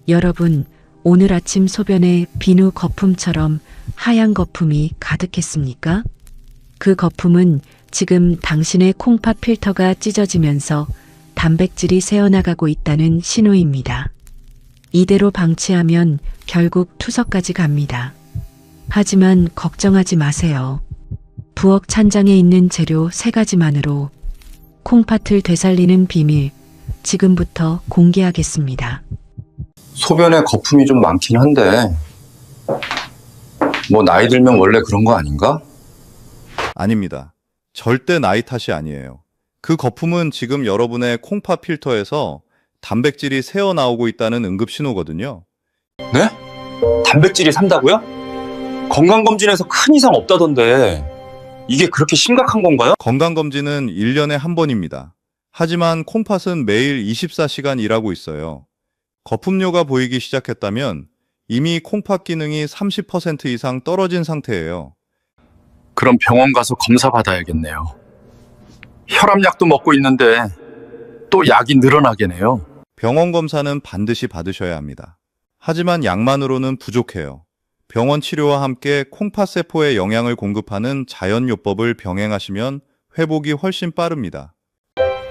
여러분, 오늘 아침 소변에 비누 거품처럼 하얀 거품이 가득했습니까? 그 거품은 지금 당신의 콩팥 필터가 찢어지면서 단백질이 새어나가고 있다는 신호입니다. 이대로 방치하면 결국 투석까지 갑니다. 하지만 걱정하지 마세요. 부엌 찬장에 있는 재료 3가지만으로 콩팥을 되살리는 비밀, 지금부터 공개하겠습니다. 소변에 거품이 좀 많긴 한데 뭐 나이 들면 원래 그런 거 아닌가? 아닙니다. 절대 나이 탓이 아니에요. 그 거품은 지금 여러분의 콩팥 필터에서 단백질이 새어나오고 있다는 응급 신호거든요. 네? 단백질이 산다고요? 건강검진에서 큰 이상 없다던데 이게 그렇게 심각한 건가요? 건강검진은 1년에 한 번입니다. 하지만 콩팥은 매일 24시간 일하고 있어요. 거품료가 보이기 시작했다면 이미 콩팥 기능이 30% 이상 떨어진 상태예요. 그럼 병원 가서 검사 받아야겠네요. 혈압약도 먹고 있는데 또 약이 늘어나겠네요. 병원 검사는 반드시 받으셔야 합니다. 하지만 약만으로는 부족해요. 병원 치료와 함께 콩팥 세포에 영양을 공급하는 자연요법을 병행하시면 회복이 훨씬 빠릅니다.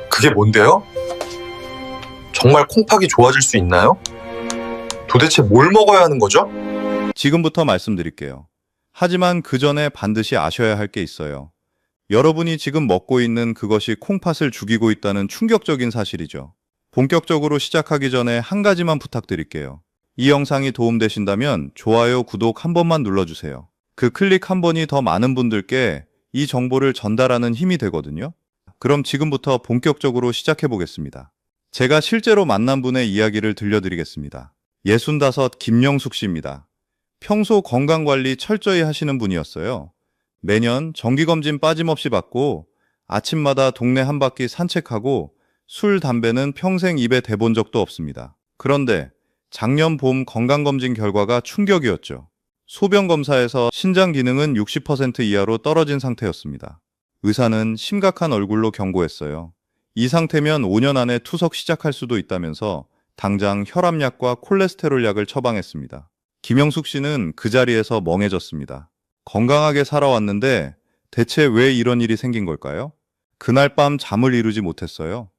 그게 뭔데요? 정말 콩팥이 좋아질 수 있나요? 도대체 뭘 먹어야 하는 거죠? 지금부터 말씀드릴게요. 하지만 그 전에 반드시 아셔야 할 게 있어요. 여러분이 지금 먹고 있는 그것이 콩팥을 죽이고 있다는 충격적인 사실이죠. 본격적으로 시작하기 전에 한 가지만 부탁드릴게요. 이 영상이 도움되신다면 좋아요, 구독 한 번만 눌러주세요. 그 클릭 한 번이 더 많은 분들께 이 정보를 전달하는 힘이 되거든요. 그럼 지금부터 본격적으로 시작해 보겠습니다. 제가 실제로 만난 분의 이야기를 들려드리겠습니다. 65 김영숙 씨입니다. 평소 건강관리 철저히 하시는 분이었어요. 매년 정기검진 빠짐없이 받고 아침마다 동네 한 바퀴 산책하고 술, 담배는 평생 입에 대본 적도 없습니다. 그런데 작년 봄 건강검진 결과가 충격이었죠. 소변 검사에서 신장 기능은 60% 이하로 떨어진 상태였습니다. 의사는 심각한 얼굴로 경고했어요. 이 상태면 5년 안에 투석 시작할 수도 있다면서 당장 혈압약과 콜레스테롤 약을 처방했습니다. 김영숙 씨는 그 자리에서 멍해졌습니다. 건강하게 살아왔는데 대체 왜 이런 일이 생긴 걸까요? 그날 밤 잠을 이루지 못했어요.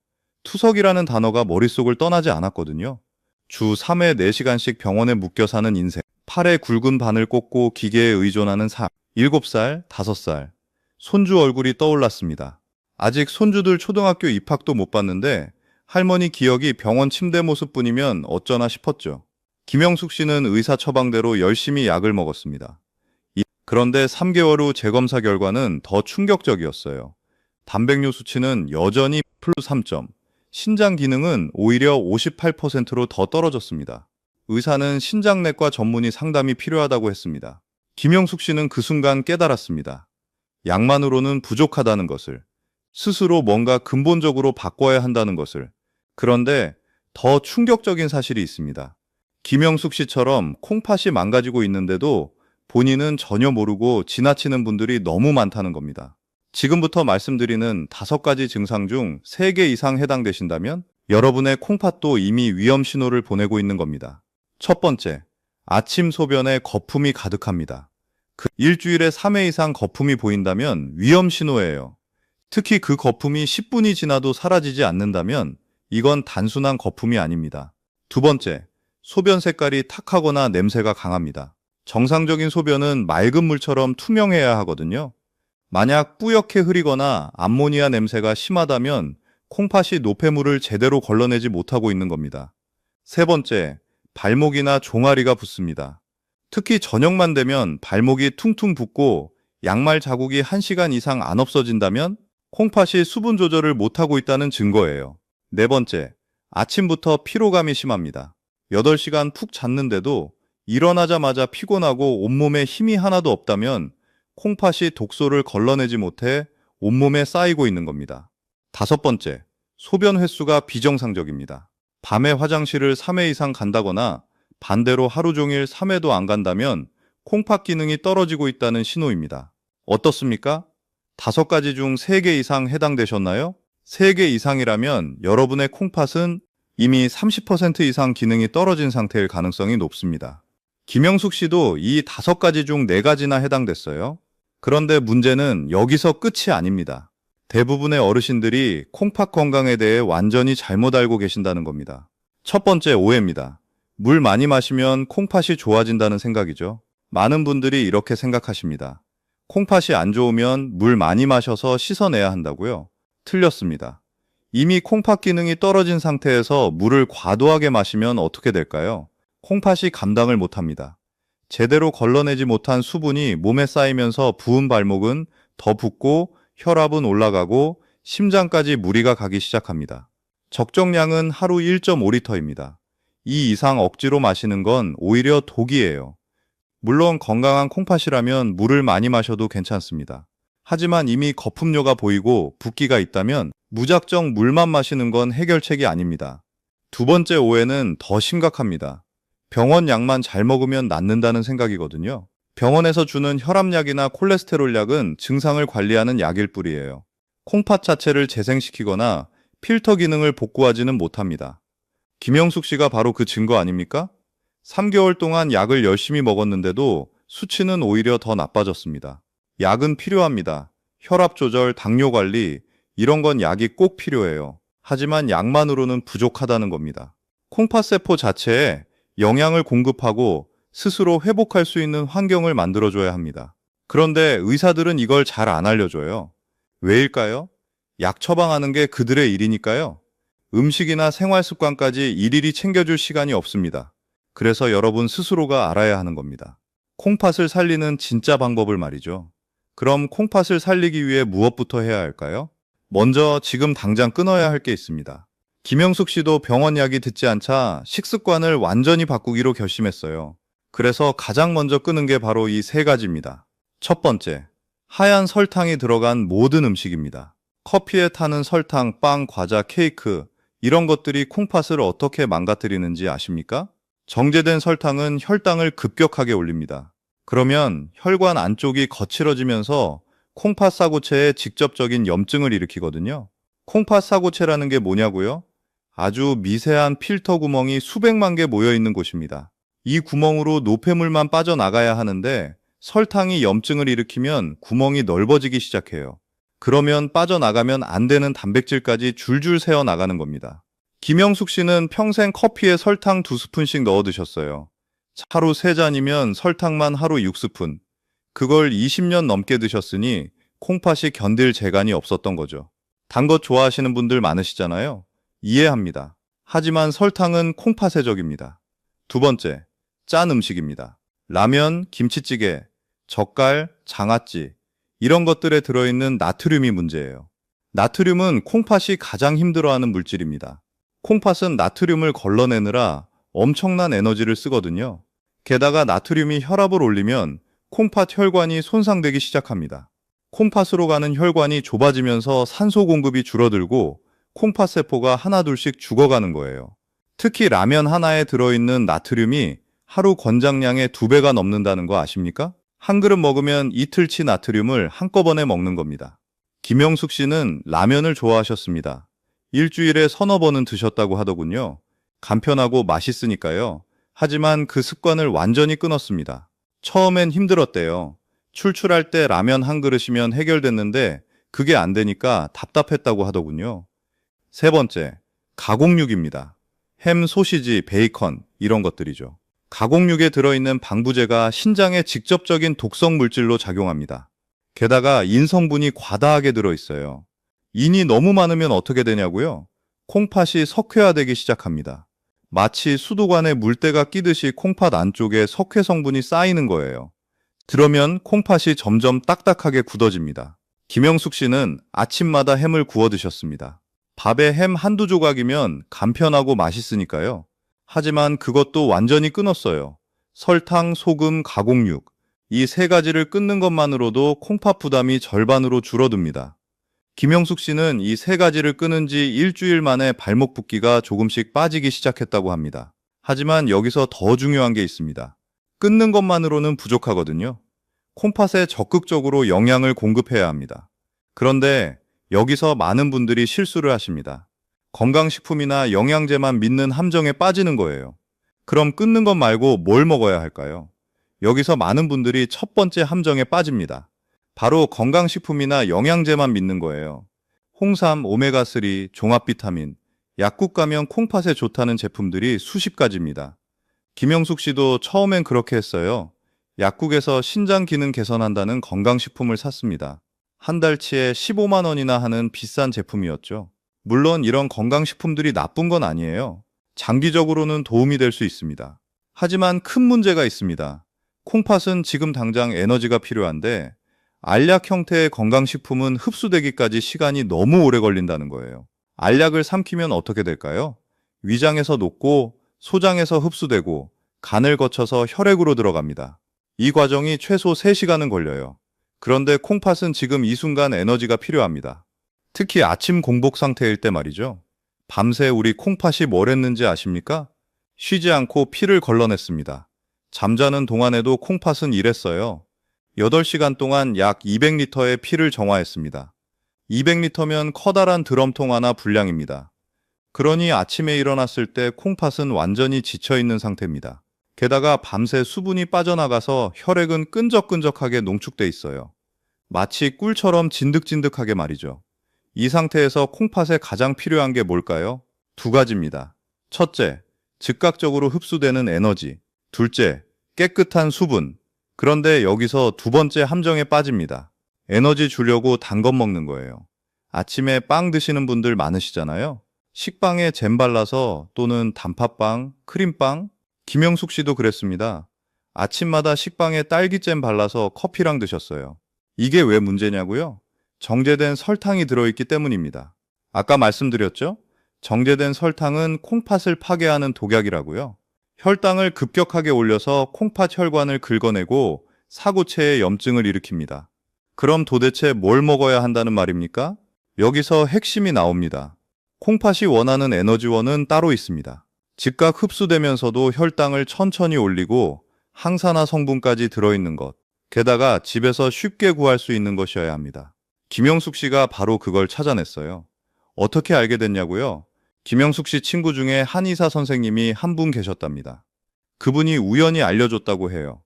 투석이라는 단어가 머릿속을 떠나지 않았거든요. 주 3회 4시간씩 병원에 묶여 사는 인생, 팔에 굵은 바늘 꽂고 기계에 의존하는 삶, 7살, 5살, 손주 얼굴이 떠올랐습니다. 아직 손주들 초등학교 입학도 못 봤는데 할머니 기억이 병원 침대 모습뿐이면 어쩌나 싶었죠. 김영숙 씨는 의사 처방대로 열심히 약을 먹었습니다. 그런데 3개월 후 재검사 결과는 더 충격적이었어요. 단백뇨 수치는 여전히 플러스 3점, 신장 기능은 오히려 58%로 더 떨어졌습니다. 의사는 신장내과 전문의 상담이 필요하다고 했습니다. 김영숙 씨는 그 순간 깨달았습니다. 약만으로는 부족하다는 것을, 스스로 뭔가 근본적으로 바꿔야 한다는 것을. 그런데 더 충격적인 사실이 있습니다. 김영숙 씨처럼 콩팥이 망가지고 있는데도 본인은 전혀 모르고 지나치는 분들이 너무 많다는 겁니다. 지금부터 말씀드리는 5가지 증상 중 3개 이상 해당되신다면 여러분의 콩팥도 이미 위험 신호를 보내고 있는 겁니다. 첫 번째, 아침 소변에 거품이 가득합니다. 일주일에 3회 이상 거품이 보인다면 위험 신호예요. 특히 그 거품이 10분이 지나도 사라지지 않는다면 이건 단순한 거품이 아닙니다. 두 번째, 소변 색깔이 탁하거나 냄새가 강합니다. 정상적인 소변은 맑은 물처럼 투명해야 하거든요. 만약 뿌옇게 흐리거나 암모니아 냄새가 심하다면 콩팥이 노폐물을 제대로 걸러내지 못하고 있는 겁니다. 세 번째, 발목이나 종아리가 붓습니다. 특히 저녁만 되면 발목이 퉁퉁 붓고 양말 자국이 1시간 이상 안 없어진다면 콩팥이 수분 조절을 못하고 있다는 증거예요. 네 번째, 아침부터 피로감이 심합니다. 8시간 푹 잤는데도 일어나자마자 피곤하고 온몸에 힘이 하나도 없다면 콩팥이 독소를 걸러내지 못해 온몸에 쌓이고 있는 겁니다. 다섯 번째, 소변 횟수가 비정상적입니다. 밤에 화장실을 3회 이상 간다거나 반대로 하루 종일 3회도 안 간다면 콩팥 기능이 떨어지고 있다는 신호입니다. 어떻습니까? 5가지 중 3개 이상 해당되셨나요? 3개 이상이라면 여러분의 콩팥은 이미 30% 이상 기능이 떨어진 상태일 가능성이 높습니다. 김영숙 씨도 이 5가지 중 4가지나 해당됐어요. 그런데 문제는 여기서 끝이 아닙니다. 대부분의 어르신들이 콩팥 건강에 대해 완전히 잘못 알고 계신다는 겁니다. 첫 번째 오해입니다. 물 많이 마시면 콩팥이 좋아진다는 생각이죠. 많은 분들이 이렇게 생각하십니다. 콩팥이 안 좋으면 물 많이 마셔서 씻어내야 한다고요? 틀렸습니다. 이미 콩팥 기능이 떨어진 상태에서 물을 과도하게 마시면 어떻게 될까요? 콩팥이 감당을 못합니다. 제대로 걸러내지 못한 수분이 몸에 쌓이면서 부은 발목은 더 붓고 혈압은 올라가고 심장까지 무리가 가기 시작합니다. 적정량은 하루 1.5리터입니다. 이 이상 억지로 마시는 건 오히려 독이에요. 물론 건강한 콩팥이라면 물을 많이 마셔도 괜찮습니다. 하지만 이미 거품료가 보이고 붓기가 있다면 무작정 물만 마시는 건 해결책이 아닙니다. 두 번째 오해는 더 심각합니다. 병원 약만 잘 먹으면 낫는다는 생각이거든요. 병원에서 주는 혈압약이나 콜레스테롤 약은 증상을 관리하는 약일 뿐이에요. 콩팥 자체를 재생시키거나 필터 기능을 복구하지는 못합니다. 김영숙 씨가 바로 그 증거 아닙니까? 3개월 동안 약을 열심히 먹었는데도 수치는 오히려 더 나빠졌습니다. 약은 필요합니다. 혈압 조절, 당뇨 관리, 이런 건 약이 꼭 필요해요. 하지만 약만으로는 부족하다는 겁니다. 콩팥세포 자체에 영양을 공급하고 스스로 회복할 수 있는 환경을 만들어줘야 합니다. 그런데 의사들은 이걸 잘 안 알려줘요. 왜일까요? 약 처방하는 게 그들의 일이니까요. 음식이나 생활 습관까지 일일이 챙겨줄 시간이 없습니다. 그래서 여러분 스스로가 알아야 하는 겁니다. 콩팥을 살리는 진짜 방법을 말이죠. 그럼 콩팥을 살리기 위해 무엇부터 해야 할까요? 먼저 지금 당장 끊어야 할 게 있습니다. 김영숙 씨도 병원 약이 듣지 않자 식습관을 완전히 바꾸기로 결심했어요. 그래서 가장 먼저 끊은 게 바로 이 3가지입니다. 첫 번째, 하얀 설탕이 들어간 모든 음식입니다. 커피에 타는 설탕, 빵, 과자, 케이크, 이런 것들이 콩팥을 어떻게 망가뜨리는지 아십니까? 정제된 설탕은 혈당을 급격하게 올립니다. 그러면 혈관 안쪽이 거칠어지면서 콩팥 사고체에 직접적인 염증을 일으키거든요. 콩팥 사고체라는 게 뭐냐고요? 아주 미세한 필터 구멍이 수백만 개 모여 있는 곳입니다. 이 구멍으로 노폐물만 빠져나가야 하는데 설탕이 염증을 일으키면 구멍이 넓어지기 시작해요. 그러면 빠져나가면 안 되는 단백질까지 줄줄 새어 나가는 겁니다. 김영숙 씨는 평생 커피에 설탕 2스푼씩 넣어 드셨어요. 하루 3잔이면 설탕만 하루 6스푼. 그걸 20년 넘게 드셨으니 콩팥이 견딜 재간이 없었던 거죠. 단 것 좋아하시는 분들 많으시잖아요. 이해합니다. 하지만 설탕은 콩팥의 적입니다. 두 번째, 짠 음식입니다. 라면, 김치찌개, 젓갈, 장아찌, 이런 것들에 들어있는 나트륨이 문제예요. 나트륨은 콩팥이 가장 힘들어하는 물질입니다. 콩팥은 나트륨을 걸러내느라 엄청난 에너지를 쓰거든요. 게다가 나트륨이 혈압을 올리면 콩팥 혈관이 손상되기 시작합니다. 콩팥으로 가는 혈관이 좁아지면서 산소 공급이 줄어들고 콩팥 세포가 하나둘씩 죽어가는 거예요. 특히 라면 하나에 들어있는 나트륨이 하루 권장량의 2배가 넘는다는 거 아십니까? 한 그릇 먹으면 이틀치 나트륨을 한꺼번에 먹는 겁니다. 김영숙 씨는 라면을 좋아하셨습니다. 일주일에 3-4번은 드셨다고 하더군요. 간편하고 맛있으니까요. 하지만 그 습관을 완전히 끊었습니다. 처음엔 힘들었대요. 출출할 때 라면 한 그릇이면 해결됐는데 그게 안 되니까 답답했다고 하더군요. 세 번째, 가공육입니다. 햄, 소시지, 베이컨 이런 것들이죠. 가공육에 들어있는 방부제가 신장에 직접적인 독성 물질로 작용합니다. 게다가 인성분이 과다하게 들어있어요. 인이 너무 많으면 어떻게 되냐고요? 콩팥이 석회화되기 시작합니다. 마치 수도관에 물때가 끼듯이 콩팥 안쪽에 석회 성분이 쌓이는 거예요. 그러면 콩팥이 점점 딱딱하게 굳어집니다. 김영숙 씨는 아침마다 햄을 구워 드셨습니다. 밥에 햄 한두 조각이면 간편하고 맛있으니까요. 하지만 그것도 완전히 끊었어요. 설탕, 소금, 가공육, 이 3가지를 끊는 것만으로도 콩팥 부담이 절반으로 줄어듭니다. 김영숙 씨는 이 3가지를 끊은 지 일주일 만에 발목 붓기가 조금씩 빠지기 시작했다고 합니다. 하지만 여기서 더 중요한 게 있습니다. 끊는 것만으로는 부족하거든요. 콩팥에 적극적으로 영양을 공급해야 합니다. 그런데 여기서 많은 분들이 실수를 하십니다. 건강식품이나 영양제만 믿는 함정에 빠지는 거예요. 그럼 끊는 것 말고 뭘 먹어야 할까요? 여기서 많은 분들이 첫 번째 함정에 빠집니다. 바로 건강식품이나 영양제만 믿는 거예요. 홍삼, 오메가3, 종합비타민, 약국 가면 콩팥에 좋다는 제품들이 수십 가지입니다. 김영숙 씨도 처음엔 그렇게 했어요. 약국에서 신장 기능 개선한다는 건강식품을 샀습니다. 한 달치에 15만 원이나 하는 비싼 제품이었죠. 물론 이런 건강식품들이 나쁜 건 아니에요. 장기적으로는 도움이 될 수 있습니다. 하지만 큰 문제가 있습니다. 콩팥은 지금 당장 에너지가 필요한데 알약 형태의 건강식품은 흡수되기까지 시간이 너무 오래 걸린다는 거예요. 알약을 삼키면 어떻게 될까요? 위장에서 녹고 소장에서 흡수되고 간을 거쳐서 혈액으로 들어갑니다. 이 과정이 최소 3시간은 걸려요. 그런데 콩팥은 지금 이 순간 에너지가 필요합니다. 특히 아침 공복 상태일 때 말이죠. 밤새 우리 콩팥이 뭘 했는지 아십니까? 쉬지 않고 피를 걸러냈습니다. 잠자는 동안에도 콩팥은 일했어요. 8시간 동안 약 200리터의 피를 정화했습니다. 200리터면 커다란 드럼통 하나 분량입니다. 그러니 아침에 일어났을 때 콩팥은 완전히 지쳐있는 상태입니다. 게다가 밤새 수분이 빠져나가서 혈액은 끈적끈적하게 농축돼 있어요. 마치 꿀처럼 진득진득하게 말이죠. 이 상태에서 콩팥에 가장 필요한 게 뭘까요? 2가지입니다. 첫째, 즉각적으로 흡수되는 에너지. 둘째, 깨끗한 수분. 그런데 여기서 두 번째 함정에 빠집니다. 에너지 주려고 단 것 먹는 거예요. 아침에 빵 드시는 분들 많으시잖아요. 식빵에 잼 발라서 또는 단팥빵, 크림빵. 김영숙 씨도 그랬습니다. 아침마다 식빵에 딸기잼 발라서 커피랑 드셨어요. 이게 왜 문제냐고요? 정제된 설탕이 들어있기 때문입니다. 아까 말씀드렸죠? 정제된 설탕은 콩팥을 파괴하는 독약이라고요. 혈당을 급격하게 올려서 콩팥 혈관을 긁어내고 사구체의 염증을 일으킵니다. 그럼 도대체 뭘 먹어야 한다는 말입니까? 여기서 핵심이 나옵니다. 콩팥이 원하는 에너지원은 따로 있습니다. 즉각 흡수되면서도 혈당을 천천히 올리고 항산화 성분까지 들어있는 것. 게다가 집에서 쉽게 구할 수 있는 것이어야 합니다. 김영숙 씨가 바로 그걸 찾아냈어요. 어떻게 알게 됐냐고요? 김영숙 씨 친구 중에 한의사 선생님이 한 분 계셨답니다. 그분이 우연히 알려줬다고 해요.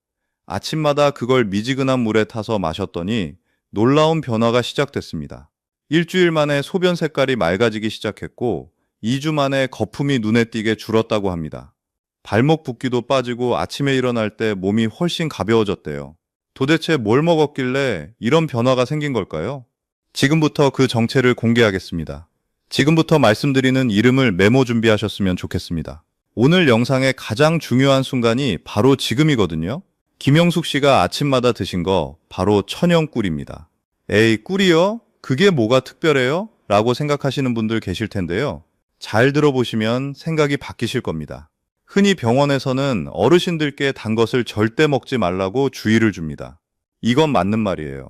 아침마다 그걸 미지근한 물에 타서 마셨더니 놀라운 변화가 시작됐습니다. 일주일 만에 소변 색깔이 맑아지기 시작했고 2주 만에 거품이 눈에 띄게 줄었다고 합니다. 발목 붓기도 빠지고 아침에 일어날 때 몸이 훨씬 가벼워졌대요. 도대체 뭘 먹었길래 이런 변화가 생긴 걸까요? 지금부터 그 정체를 공개하겠습니다. 지금부터 말씀드리는 이름을 메모 준비하셨으면 좋겠습니다. 오늘 영상의 가장 중요한 순간이 바로 지금이거든요. 김영숙 씨가 아침마다 드신 거 바로 천연꿀입니다. 에이, 꿀이요? 그게 뭐가 특별해요? 라고 생각하시는 분들 계실 텐데요. 잘 들어보시면 생각이 바뀌실 겁니다. 흔히 병원에서는 어르신들께 단 것을 절대 먹지 말라고 주의를 줍니다. 이건 맞는 말이에요.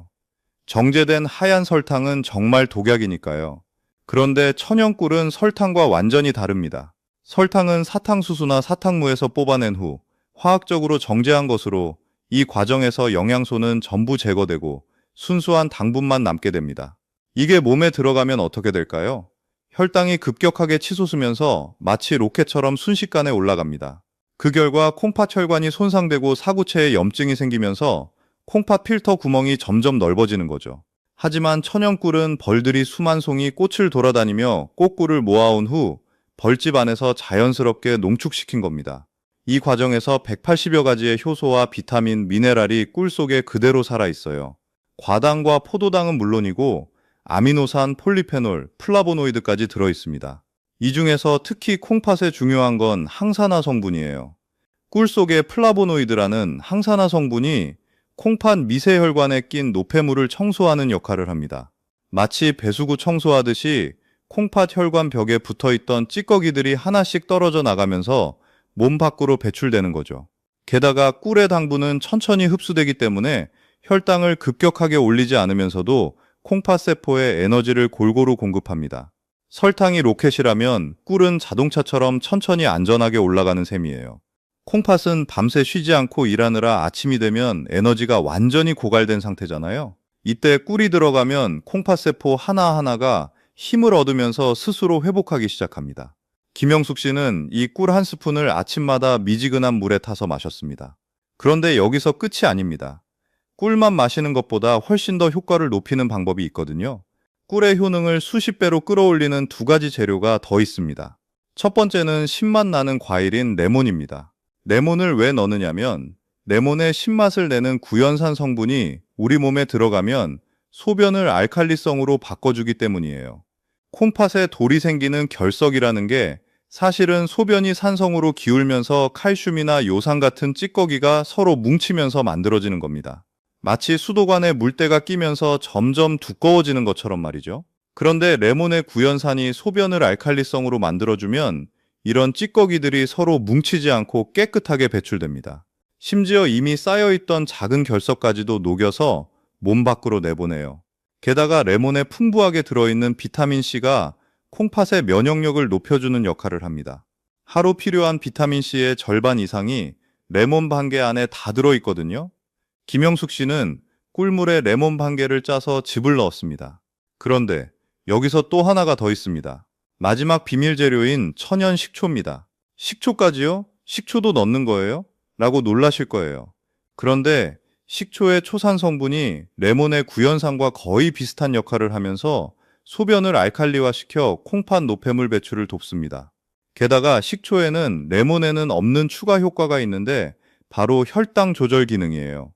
정제된 하얀 설탕은 정말 독약이니까요. 그런데 천연꿀은 설탕과 완전히 다릅니다. 설탕은 사탕수수나 사탕무에서 뽑아낸 후 화학적으로 정제한 것으로 이 과정에서 영양소는 전부 제거되고 순수한 당분만 남게 됩니다. 이게 몸에 들어가면 어떻게 될까요? 혈당이 급격하게 치솟으면서 마치 로켓처럼 순식간에 올라갑니다. 그 결과 콩팥 혈관이 손상되고 사구체에 염증이 생기면서 콩팥 필터 구멍이 점점 넓어지는 거죠. 하지만 천연꿀은 벌들이 수만 송이 꽃을 돌아다니며 꽃꿀을 모아온 후 벌집 안에서 자연스럽게 농축시킨 겁니다. 이 과정에서 180여 가지의 효소와 비타민, 미네랄이 꿀 속에 그대로 살아있어요. 과당과 포도당은 물론이고 아미노산, 폴리페놀, 플라보노이드까지 들어있습니다. 이 중에서 특히 콩팥에 중요한 건 항산화 성분이에요. 꿀 속의 플라보노이드라는 항산화 성분이 콩팥 미세혈관에 낀 노폐물을 청소하는 역할을 합니다. 마치 배수구 청소하듯이 콩팥 혈관 벽에 붙어있던 찌꺼기들이 하나씩 떨어져 나가면서 몸 밖으로 배출되는 거죠. 게다가 꿀의 당분은 천천히 흡수되기 때문에 혈당을 급격하게 올리지 않으면서도 콩팥 세포에 에너지를 골고루 공급합니다. 설탕이 로켓이라면 꿀은 자동차처럼 천천히 안전하게 올라가는 셈이에요. 콩팥은 밤새 쉬지 않고 일하느라 아침이 되면 에너지가 완전히 고갈된 상태잖아요. 이때 꿀이 들어가면 콩팥 세포 하나하나가 힘을 얻으면서 스스로 회복하기 시작합니다. 김영숙 씨는 이 꿀 한 스푼을 아침마다 미지근한 물에 타서 마셨습니다. 그런데 여기서 끝이 아닙니다. 꿀만 마시는 것보다 훨씬 더 효과를 높이는 방법이 있거든요. 꿀의 효능을 수십 배로 끌어올리는 두 가지 재료가 더 있습니다. 첫 번째는 신맛 나는 과일인 레몬입니다. 레몬을 왜 넣느냐면 레몬의 신맛을 내는 구연산 성분이 우리 몸에 들어가면 소변을 알칼리성으로 바꿔주기 때문이에요. 콩팥에 돌이 생기는 결석이라는 게 사실은 소변이 산성으로 기울면서 칼슘이나 요산 같은 찌꺼기가 서로 뭉치면서 만들어지는 겁니다. 마치 수도관에 물때가 끼면서 점점 두꺼워지는 것처럼 말이죠. 그런데 레몬의 구연산이 소변을 알칼리성으로 만들어주면 이런 찌꺼기들이 서로 뭉치지 않고 깨끗하게 배출됩니다. 심지어 이미 쌓여있던 작은 결석까지도 녹여서 몸 밖으로 내보내요. 게다가 레몬에 풍부하게 들어있는 비타민C가 콩팥의 면역력을 높여주는 역할을 합니다. 하루 필요한 비타민C의 절반 이상이 레몬 반 개 안에 다 들어있거든요. 김영숙 씨는 꿀물에 레몬 반 개를 짜서 즙을 넣었습니다. 그런데 여기서 또 하나가 더 있습니다. 마지막 비밀 재료인 천연 식초입니다. 식초까지요? 식초도 넣는 거예요? 라고 놀라실 거예요. 그런데 식초의 초산 성분이 레몬의 구연산과 거의 비슷한 역할을 하면서 소변을 알칼리화시켜 콩팥 노폐물 배출을 돕습니다. 게다가 식초에는 레몬에는 없는 추가 효과가 있는데 바로 혈당 조절 기능이에요.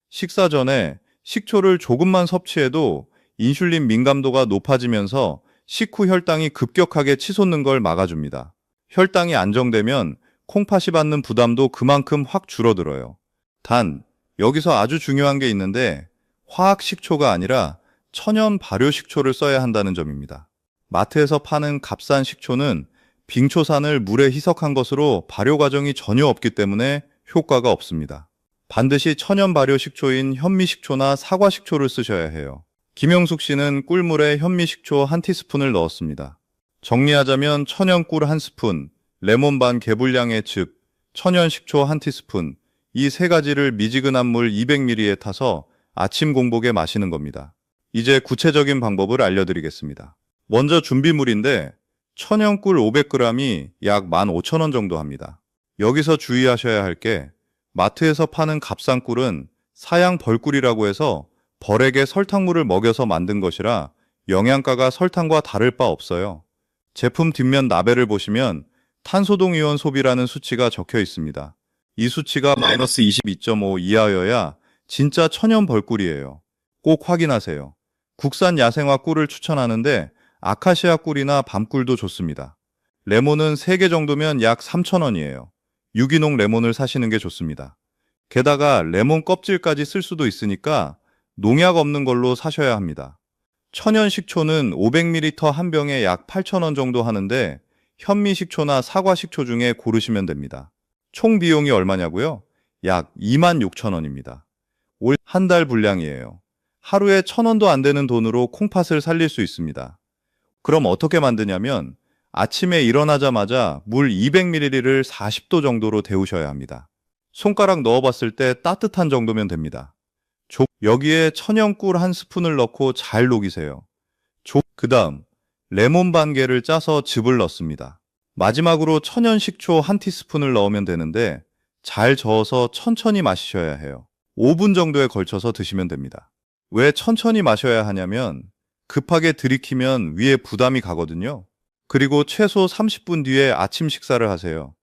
식사 전에 식초를 조금만 섭취해도 인슐린 민감도가 높아지면서 식후 혈당이 급격하게 치솟는 걸 막아줍니다. 혈당이 안정되면 콩팥이 받는 부담도 그만큼 확 줄어들어요. 단, 여기서 아주 중요한 게 있는데 화학 식초가 아니라 천연 발효 식초를 써야 한다는 점입니다. 마트에서 파는 값싼 식초는 빙초산을 물에 희석한 것으로 발효 과정이 전혀 없기 때문에 효과가 없습니다. 반드시 천연 발효 식초인 현미식초나 사과식초를 쓰셔야 해요. 김영숙 씨는 꿀물에 현미식초 1티스푼을 넣었습니다. 정리하자면 천연 꿀 1스푼, 레몬 반 개 분량의 즙, 천연 식초 1티스푼, 이 세 가지를 미지근한 물 200ml에 타서 아침 공복에 마시는 겁니다. 이제 구체적인 방법을 알려드리겠습니다. 먼저 준비물인데 천연 꿀 500g이 약 15,000원 정도 합니다. 여기서 주의하셔야 할 게 마트에서 파는 값싼 꿀은 사양 벌꿀이라고 해서 벌에게 설탕물을 먹여서 만든 것이라 영양가가 설탕과 다를 바 없어요. 제품 뒷면 라벨을 보시면 탄소동이온 소비라는 수치가 적혀 있습니다. 이 수치가 마이너스 22.5 이하여야 진짜 천연 벌꿀이에요. 꼭 확인하세요. 국산 야생화 꿀을 추천하는데 아카시아 꿀이나 밤꿀도 좋습니다. 레몬은 3개 정도면 약 3,000원이에요. 유기농 레몬을 사시는 게 좋습니다. 게다가 레몬 껍질까지 쓸 수도 있으니까 농약 없는 걸로 사셔야 합니다. 천연 식초는 500ml 한 병에 약 8,000원 정도 하는데 현미식초나 사과식초 중에 고르시면 됩니다. 총 비용이 얼마냐고요? 약 26,000원입니다. 올 한 달 분량이에요. 하루에 1,000원도 안 되는 돈으로 콩팥을 살릴 수 있습니다. 그럼 어떻게 만드냐면 아침에 일어나자마자 물 200ml를 40도 정도로 데우셔야 합니다. 손가락 넣어봤을 때 따뜻한 정도면 됩니다. 여기에 천연 꿀 1스푼을 넣고 잘 녹이세요. 그 다음 레몬 반 개를 짜서 즙을 넣습니다. 마지막으로 천연 식초 1티스푼을 넣으면 되는데 잘 저어서 천천히 마시셔야 해요. 5분 정도에 걸쳐서 드시면 됩니다. 왜 천천히 마셔야 하냐면 급하게 들이키면 위에 부담이 가거든요. 그리고 최소 30분 뒤에 아침 식사를 하세요.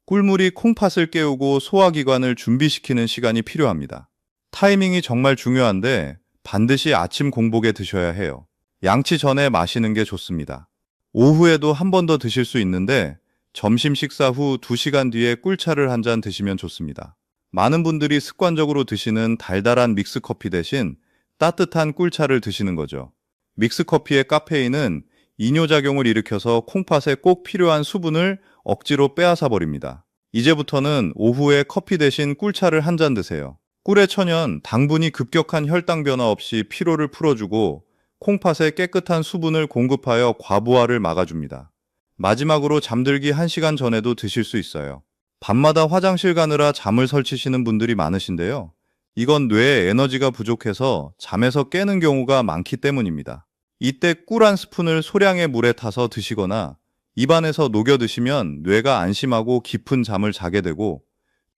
꿀물이 콩팥을 깨우고 소화기관을 준비시키는 시간이 필요합니다. 타이밍이 정말 중요한데 반드시 아침 공복에 드셔야 해요. 양치 전에 마시는 게 좋습니다. 오후에도 한 번 더 드실 수 있는데 점심 식사 후 2시간 뒤에 꿀차를 한 잔 드시면 좋습니다. 많은 분들이 습관적으로 드시는 달달한 믹스커피 대신 따뜻한 꿀차를 드시는 거죠. 믹스커피의 카페인은 이뇨작용을 일으켜서 콩팥에 꼭 필요한 수분을 억지로 빼앗아 버립니다. 이제부터는 오후에 커피 대신 꿀차를 한 잔 드세요. 꿀의 천연, 당분이 급격한 혈당 변화 없이 피로를 풀어주고 콩팥에 깨끗한 수분을 공급하여 과부하를 막아줍니다. 마지막으로 잠들기 1시간 전에도 드실 수 있어요. 밤마다 화장실 가느라 잠을 설치시는 분들이 많으신데요. 이건 뇌에 에너지가 부족해서 잠에서 깨는 경우가 많기 때문입니다. 이때 꿀 한 스푼을 소량의 물에 타서 드시거나 입안에서 녹여 드시면 뇌가 안심하고 깊은 잠을 자게 되고,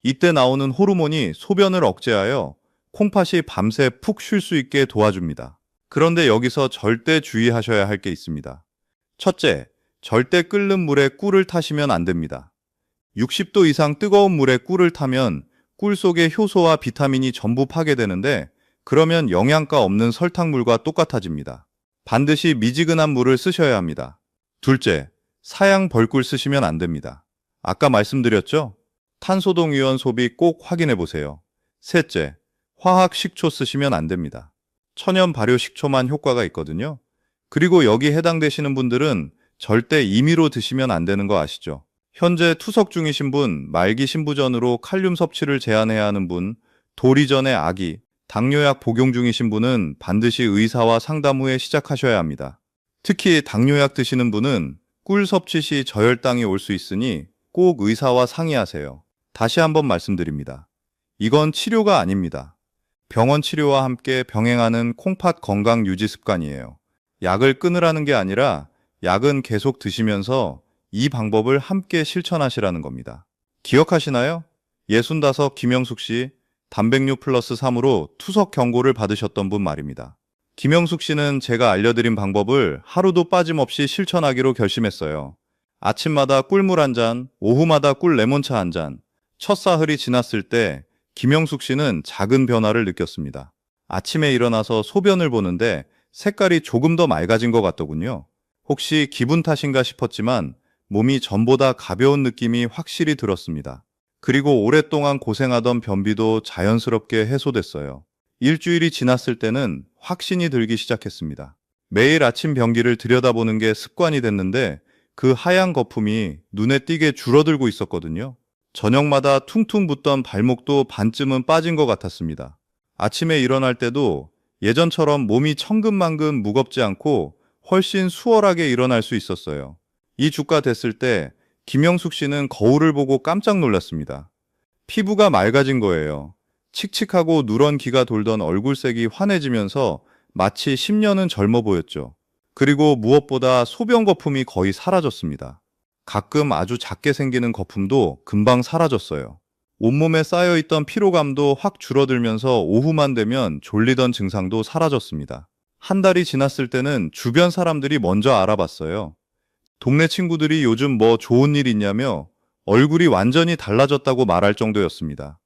이때 나오는 호르몬이 소변을 억제하여 콩팥이 밤새 푹 쉴 수 있게 도와줍니다. 그런데 여기서 절대 주의하셔야 할 게 있습니다. 첫째, 절대 끓는 물에 꿀을 타시면 안 됩니다. 60도 이상 뜨거운 물에 꿀을 타면 꿀 속의 효소와 비타민이 전부 파괴되는데, 그러면 영양가 없는 설탕물과 똑같아집니다. 반드시 미지근한 물을 쓰셔야 합니다. 둘째, 사양 벌꿀 쓰시면 안 됩니다. 아까 말씀드렸죠? 탄소동위원 소비 꼭 확인해 보세요. 셋째, 화학 식초 쓰시면 안 됩니다. 천연 발효 식초만 효과가 있거든요. 그리고 여기 해당되시는 분들은 절대 임의로 드시면 안 되는 거 아시죠? 현재 투석 중이신 분, 말기 신부전으로 칼륨 섭취를 제한해야 하는 분, 도리전의 아기, 당뇨약 복용 중이신 분은 반드시 의사와 상담 후에 시작하셔야 합니다. 특히 당뇨약 드시는 분은 꿀 섭취 시 저혈당이 올 수 있으니 꼭 의사와 상의하세요. 다시 한번 말씀드립니다. 이건 치료가 아닙니다. 병원 치료와 함께 병행하는 콩팥 건강 유지 습관이에요. 약을 끊으라는 게 아니라 약은 계속 드시면서 이 방법을 함께 실천하시라는 겁니다. 기억하시나요? 65 김영숙 씨, 단백뇨 플러스 3으로 투석 경고를 받으셨던 분 말입니다. 김영숙 씨는 제가 알려드린 방법을 하루도 빠짐없이 실천하기로 결심했어요. 아침마다 꿀물 한 잔, 오후마다 꿀 레몬차 한 잔. 첫 사흘이 지났을 때 김영숙 씨는 작은 변화를 느꼈습니다. 아침에 일어나서 소변을 보는데 색깔이 조금 더 맑아진 것 같더군요. 혹시 기분 탓인가 싶었지만 몸이 전보다 가벼운 느낌이 확실히 들었습니다. 그리고 오랫동안 고생하던 변비도 자연스럽게 해소됐어요. 일주일이 지났을 때는 확신이 들기 시작했습니다. 매일 아침 변기를 들여다보는 게 습관이 됐는데 그 하얀 거품이 눈에 띄게 줄어들고 있었거든요. 저녁마다 퉁퉁 붓던 발목도 반쯤은 빠진 것 같았습니다. 아침에 일어날 때도 예전처럼 몸이 천근만근 무겁지 않고 훨씬 수월하게 일어날 수 있었어요. 이 주가 됐을 때 김영숙 씨는 거울을 보고 깜짝 놀랐습니다. 피부가 맑아진 거예요. 칙칙하고 누런 기가 돌던 얼굴색이 환해지면서 마치 10년은 젊어 보였죠. 그리고 무엇보다 소변 거품이 거의 사라졌습니다. 가끔 아주 작게 생기는 거품도 금방 사라졌어요. 온몸에 쌓여있던 피로감도 확 줄어들면서 오후만 되면 졸리던 증상도 사라졌습니다. 한 달이 지났을 때는 주변 사람들이 먼저 알아봤어요. 동네 친구들이 요즘 뭐 좋은 일 있냐며 얼굴이 완전히 달라졌다고 말할 정도였습니다.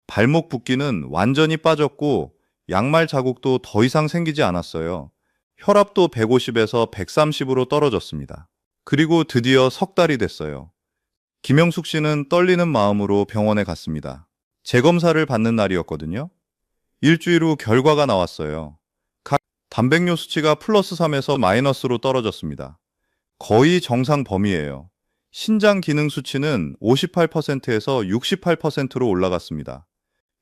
발목 붓기는 완전히 빠졌고 양말 자국도 더 이상 생기지 않았어요. 혈압도 150에서 130으로 떨어졌습니다. 그리고 드디어 석 달이 됐어요. 김영숙 씨는 떨리는 마음으로 병원에 갔습니다. 재검사를 받는 날이었거든요. 일주일 후 결과가 나왔어요. 각 단백뇨 수치가 플러스 3에서 마이너스로 떨어졌습니다. 거의 정상 범위예요. 신장 기능 수치는 58%에서 68%로 올라갔습니다.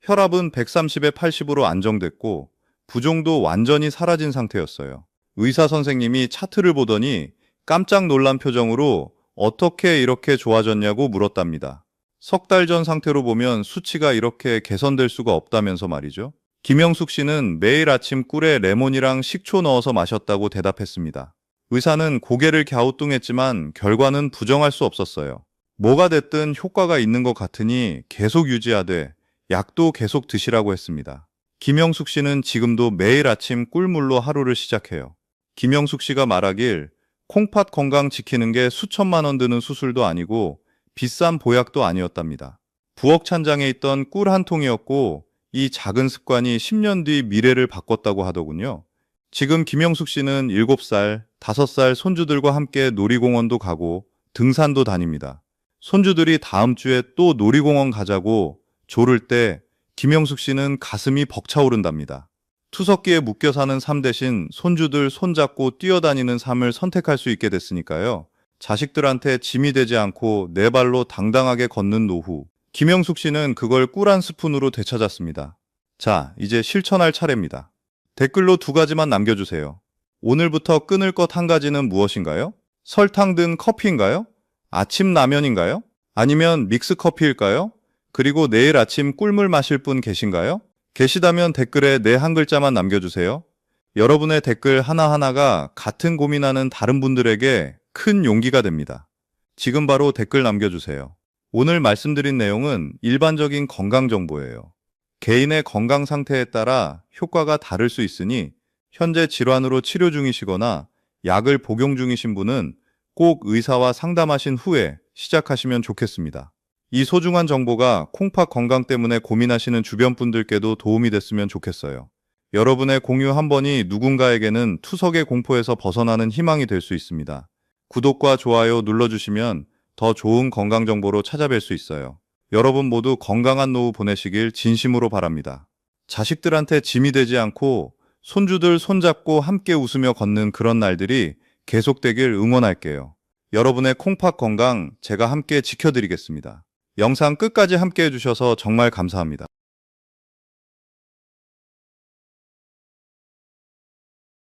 혈압은 130에 80으로 안정됐고 부종도 완전히 사라진 상태였어요. 의사 선생님이 차트를 보더니 깜짝 놀란 표정으로 어떻게 이렇게 좋아졌냐고 물었답니다. 석 달 전 상태로 보면 수치가 이렇게 개선될 수가 없다면서 말이죠. 김영숙 씨는 매일 아침 꿀에 레몬이랑 식초 넣어서 마셨다고 대답했습니다. 의사는 고개를 갸우뚱했지만 결과는 부정할 수 없었어요. 뭐가 됐든 효과가 있는 것 같으니 계속 유지하되 약도 계속 드시라고 했습니다. 김영숙 씨는 지금도 매일 아침 꿀물로 하루를 시작해요. 김영숙 씨가 말하길 콩팥 건강 지키는 게 수천만 원 드는 수술도 아니고 비싼 보약도 아니었답니다. 부엌 찬장에 있던 꿀 한 통이었고 이 작은 습관이 10년 뒤 미래를 바꿨다고 하더군요. 지금 김영숙 씨는 7살, 5살 손주들과 함께 놀이공원도 가고 등산도 다닙니다. 손주들이 다음 주에 또 놀이공원 가자고 조를 때 김영숙 씨는 가슴이 벅차오른답니다. 투석기에 묶여 사는 삶 대신 손주들 손잡고 뛰어다니는 삶을 선택할 수 있게 됐으니까요. 자식들한테 짐이 되지 않고 내 발로 당당하게 걷는 노후. 김영숙 씨는 그걸 꿀 한 스푼으로 되찾았습니다. 자, 이제 실천할 차례입니다. 댓글로 2가지만 남겨주세요. 오늘부터 끊을 것 1가지는 무엇인가요? 설탕 든 커피인가요? 아침 라면인가요? 아니면 믹스커피일까요? 그리고 내일 아침 꿀물 마실 분 계신가요? 계시다면 댓글에 네 한 글자만 남겨주세요. 여러분의 댓글 하나하나가 같은 고민하는 다른 분들에게 큰 용기가 됩니다. 지금 바로 댓글 남겨주세요. 오늘 말씀드린 내용은 일반적인 건강 정보예요. 개인의 건강 상태에 따라 효과가 다를 수 있으니 현재 질환으로 치료 중이시거나 약을 복용 중이신 분은 꼭 의사와 상담하신 후에 시작하시면 좋겠습니다. 이 소중한 정보가 콩팥 건강 때문에 고민하시는 주변 분들께도 도움이 됐으면 좋겠어요. 여러분의 공유 한 번이 누군가에게는 투석의 공포에서 벗어나는 희망이 될 수 있습니다. 구독과 좋아요 눌러주시면 더 좋은 건강 정보로 찾아뵐 수 있어요. 여러분 모두 건강한 노후 보내시길 진심으로 바랍니다. 자식들한테 짐이 되지 않고 손주들 손잡고 함께 웃으며 걷는 그런 날들이 계속되길 응원할게요. 여러분의 콩팥 건강 제가 함께 지켜드리겠습니다. 영상 끝까지 함께 해주셔서 정말 감사합니다.